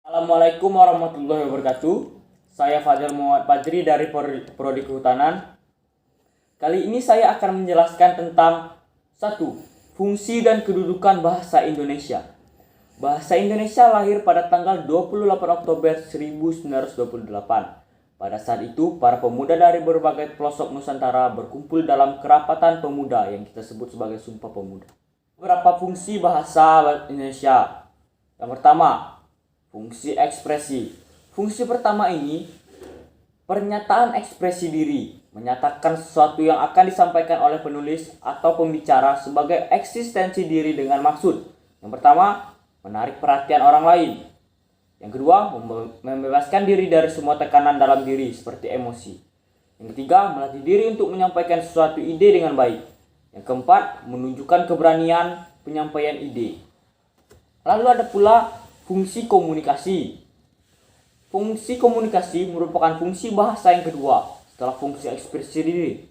Assalamualaikum warahmatullahi wabarakatuh. Saya Fajar Muhammad Fajri dari Prodi Kehutanan. Kali ini saya akan menjelaskan tentang 1. Fungsi dan kedudukan bahasa Indonesia. Bahasa Indonesia lahir pada tanggal 28 Oktober 1928. Pada saat itu, para pemuda dari berbagai pelosok Nusantara berkumpul dalam kerapatan pemuda yang kita sebut sebagai Sumpah Pemuda. Beberapa fungsi bahasa Indonesia. Yang pertama, fungsi ekspresi. Fungsi pertama ini pernyataan ekspresi diri, menyatakan sesuatu yang akan disampaikan oleh penulis atau pembicara sebagai eksistensi diri dengan maksud. Yang pertama, menarik perhatian orang lain. Yang kedua, membebaskan diri dari semua tekanan dalam diri seperti emosi. Yang ketiga, melatih diri untuk menyampaikan sesuatu ide dengan baik. Yang keempat, menunjukkan keberanian penyampaian ide. Lalu ada pula fungsi komunikasi. Fungsi komunikasi merupakan fungsi bahasa yang kedua setelah fungsi ekspresi diri.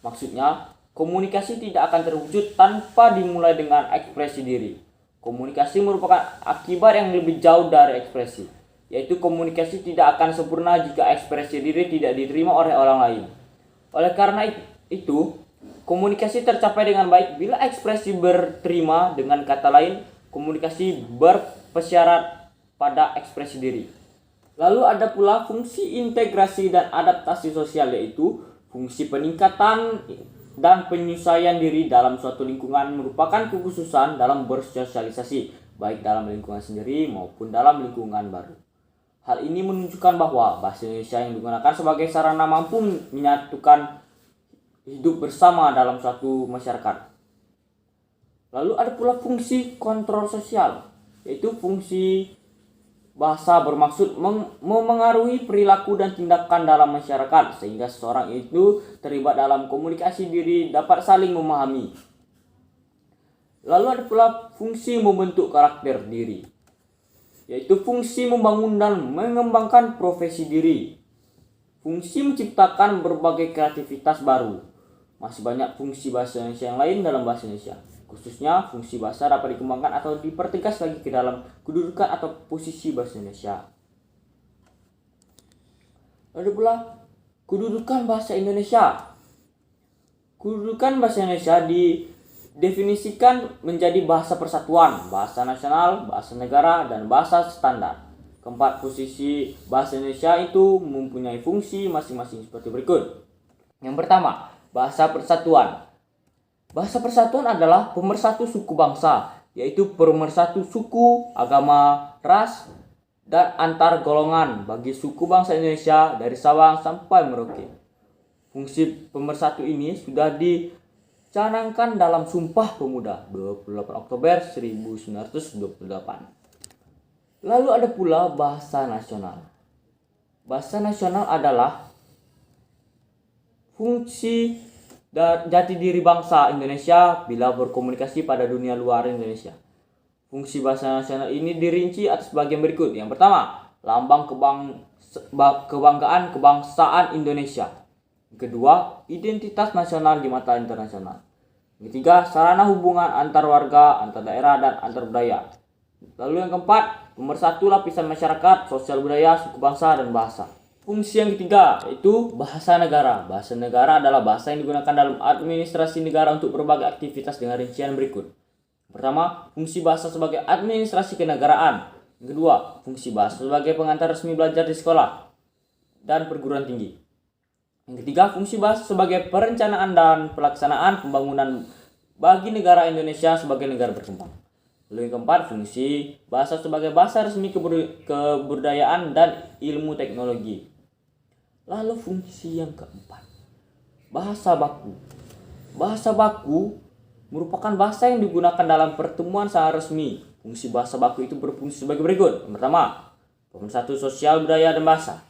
Maksudnya, komunikasi tidak akan terwujud tanpa dimulai dengan ekspresi diri. Komunikasi merupakan akibat yang lebih jauh dari ekspresi, yaitu komunikasi tidak akan sempurna jika ekspresi diri tidak diterima oleh orang lain. Oleh karena itu, komunikasi tercapai dengan baik bila ekspresi berterima. Dengan kata lain, komunikasi berpersyarat pada ekspresi diri. Lalu ada pula fungsi integrasi dan adaptasi sosial, yaitu fungsi peningkatan dan penyesuaian diri dalam suatu lingkungan merupakan kekhususan dalam bersosialisasi, baik dalam lingkungan sendiri maupun dalam lingkungan baru. Hal ini menunjukkan bahwa bahasa Indonesia yang digunakan sebagai sarana mampu menyatukan hidup bersama dalam suatu masyarakat. Lalu ada pula fungsi kontrol sosial, yaitu fungsi bahasa bermaksud memengaruhi perilaku dan tindakan dalam masyarakat sehingga seseorang itu terlibat dalam komunikasi diri dapat saling memahami. Lalu ada pula fungsi membentuk karakter diri, yaitu fungsi membangun dan mengembangkan profesi diri. Fungsi menciptakan berbagai kreativitas baru. Masih banyak fungsi bahasa Indonesia yang lain dalam bahasa Indonesia. Khususnya fungsi bahasa dapat dikembangkan atau dipertegas lagi ke dalam kedudukan atau posisi bahasa Indonesia. Lalu pula kedudukan bahasa Indonesia. Kedudukan bahasa Indonesia didefinisikan menjadi bahasa persatuan, bahasa nasional, bahasa negara, dan bahasa standar. Keempat posisi bahasa Indonesia itu mempunyai fungsi masing-masing seperti berikut. Yang pertama, bahasa persatuan. Bahasa persatuan adalah pemersatu suku bangsa, yaitu pemersatu suku, agama, ras, dan antar golongan bagi suku bangsa Indonesia dari Sabang sampai Merauke. Fungsi pemersatu ini sudah dicanangkan dalam Sumpah Pemuda 28 Oktober 1928. Lalu ada pula bahasa nasional. Bahasa nasional adalah fungsi jati diri bangsa Indonesia bila berkomunikasi pada dunia luar Indonesia. Fungsi bahasa nasional ini dirinci atas bagian berikut. Yang pertama, lambang kebanggaan kebangsaan Indonesia. Yang kedua, identitas nasional di mata internasional. Yang ketiga, sarana hubungan antar warga, antar daerah, dan antar budaya. Lalu yang keempat, pemersatu lapisan masyarakat, sosial budaya, suku bangsa, dan bahasa. Fungsi yang ketiga yaitu bahasa negara. Bahasa negara adalah bahasa yang digunakan dalam administrasi negara untuk berbagai aktivitas dengan rincian berikut. Pertama, fungsi bahasa sebagai administrasi kenegaraan. Yang kedua, fungsi bahasa sebagai pengantar resmi belajar di sekolah dan perguruan tinggi. Yang ketiga, fungsi bahasa sebagai perencanaan dan pelaksanaan pembangunan bagi negara Indonesia sebagai negara berkembang. Lalu yang keempat, fungsi bahasa sebagai bahasa resmi kebudayaan dan ilmu teknologi. Lalu fungsi yang keempat, bahasa baku. Bahasa baku merupakan bahasa yang digunakan dalam pertemuan secara resmi. Fungsi bahasa baku itu berfungsi sebagai berikut. Yang pertama, pemersatu sosial, budaya, dan bahasa.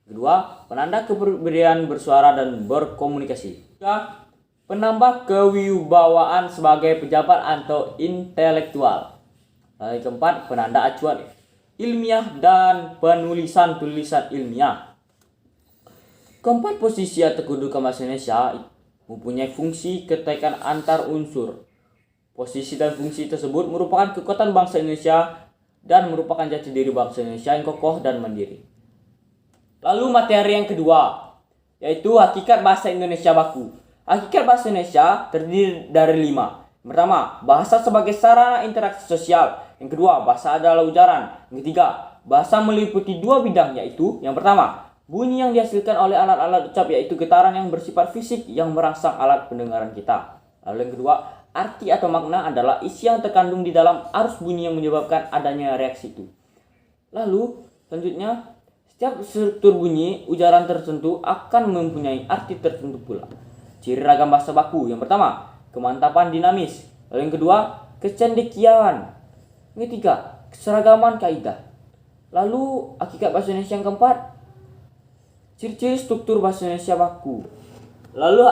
Kedua, penanda kepribadian bersuara dan berkomunikasi. Ketiga, penambah kewibawaan sebagai pejabat atau intelektual. Lalu yang keempat, penanda acuan ilmiah dan penulisan-tulisan ilmiah. Keempat posisi atau kedudukan bahasa Indonesia mempunyai fungsi keterkaitan antar unsur. Posisi dan fungsi tersebut merupakan kekuatan bangsa Indonesia dan merupakan jati diri bangsa Indonesia yang kokoh dan mandiri. Lalu materi yang kedua, yaitu hakikat bahasa Indonesia baku. Hakikat bahasa Indonesia terdiri dari 5. Yang pertama, bahasa sebagai sarana interaksi sosial. Yang kedua, bahasa adalah ujaran. Yang ketiga, bahasa meliputi 2 bidang, yaitu yang pertama, bunyi yang dihasilkan oleh alat-alat ucap, yaitu getaran yang bersifat fisik yang merangsang alat pendengaran kita. Lalu yang kedua, arti atau makna adalah isi yang terkandung di dalam arus bunyi yang menyebabkan adanya reaksi itu. Lalu selanjutnya, setiap struktur bunyi ujaran tertentu akan mempunyai arti tertentu pula. Ciri ragam bahasa baku. Yang pertama, kemantapan dinamis. Lalu yang kedua, kecendekiawan. Yang ketiga, keseragaman kaidah. Lalu hakikat bahasa Indonesia yang keempat, ciri-ciri struktur bahasa Indonesia baku. Lalu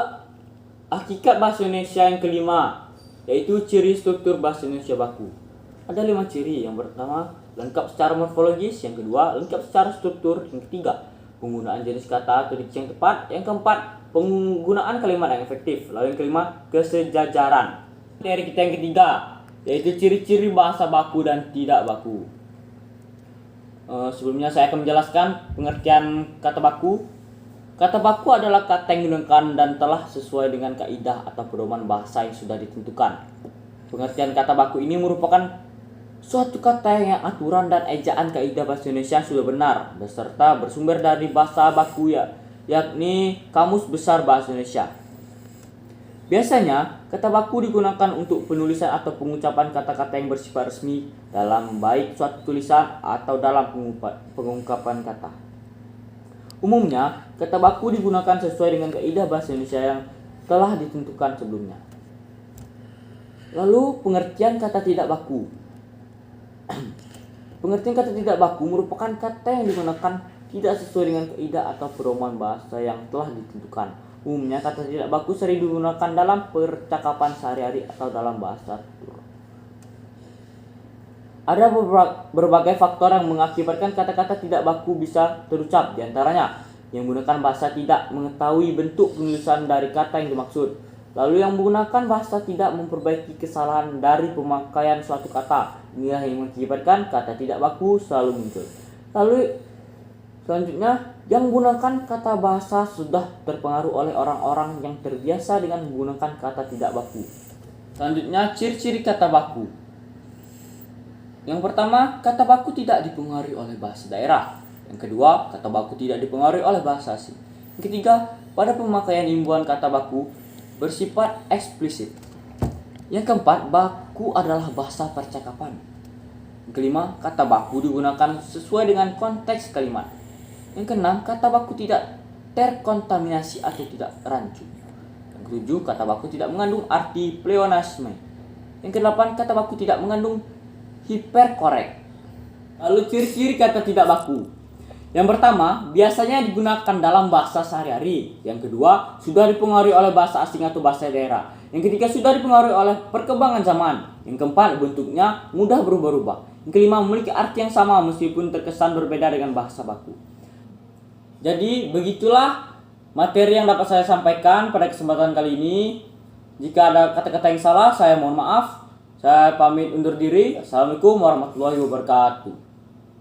hakikat bahasa Indonesia yang kelima, yaitu ciri struktur bahasa Indonesia baku. Ada 5 ciri. Yang pertama, lengkap secara morfologis. Yang kedua, lengkap secara struktur. Yang ketiga, penggunaan jenis kata atau diksi yang tepat. Yang keempat, penggunaan kalimat yang efektif. Lalu yang kelima, kesejajaran. Dari kita yang ketiga, yaitu ciri-ciri bahasa baku dan tidak baku. Sebelumnya saya akan menjelaskan pengertian kata baku. Kata baku adalah kata yang digunakan dan telah sesuai dengan kaidah atau pedoman bahasa yang sudah ditentukan. Pengertian kata baku ini merupakan suatu kata yang aturan dan ejaan kaidah bahasa Indonesia sudah benar beserta bersumber dari bahasa baku yakni Kamus Besar Bahasa Indonesia. Biasanya, kata baku digunakan untuk penulisan atau pengucapan kata-kata yang bersifat resmi dalam baik suatu tulisan atau dalam pengungkapan kata. Umumnya, kata baku digunakan sesuai dengan kaidah bahasa Indonesia yang telah ditentukan sebelumnya. Lalu, pengertian kata tidak baku. Pengertian kata tidak baku merupakan kata yang digunakan tidak sesuai dengan kaidah atau pedoman bahasa yang telah ditentukan. Umumnya kata tidak baku sering digunakan dalam percakapan sehari-hari atau dalam bahasa tutur. Ada berbagai faktor yang mengakibatkan kata-kata tidak baku bisa terucap. Di antaranya, yang menggunakan bahasa tidak mengetahui bentuk penulisan dari kata yang dimaksud. Lalu yang menggunakan bahasa tidak memperbaiki kesalahan dari pemakaian suatu kata. Inilah yang mengakibatkan kata tidak baku selalu muncul. Lalu selanjutnya, yang menggunakan kata bahasa sudah terpengaruh oleh orang-orang yang terbiasa dengan menggunakan kata tidak baku. Selanjutnya, ciri-ciri kata baku. Yang pertama, kata baku tidak dipengaruhi oleh bahasa daerah. Yang kedua, kata baku tidak dipengaruhi oleh bahasa asing. Yang ketiga, pada pemakaian imbuhan kata baku bersifat eksplisit. Yang keempat, baku adalah bahasa percakapan. Yang kelima, kata baku digunakan sesuai dengan konteks kalimat. Yang keenam, kata baku tidak terkontaminasi atau tidak rancu. Yang ketujuh, kata baku tidak mengandung arti pleonasme. Yang kedelapan, kata baku tidak mengandung hiperkorek. Lalu ciri-ciri kata tidak baku. Yang pertama, biasanya digunakan dalam bahasa sehari-hari. Yang kedua, sudah dipengaruhi oleh bahasa asing atau bahasa daerah. Yang ketiga, sudah dipengaruhi oleh perkembangan zaman. Yang keempat, bentuknya mudah berubah-ubah. Yang kelima, memiliki arti yang sama meskipun terkesan berbeda dengan bahasa baku. Jadi begitulah materi yang dapat saya sampaikan pada kesempatan kali ini. Jika ada kata-kata yang salah, saya mohon maaf. Saya pamit undur diri. Assalamualaikum warahmatullahi wabarakatuh.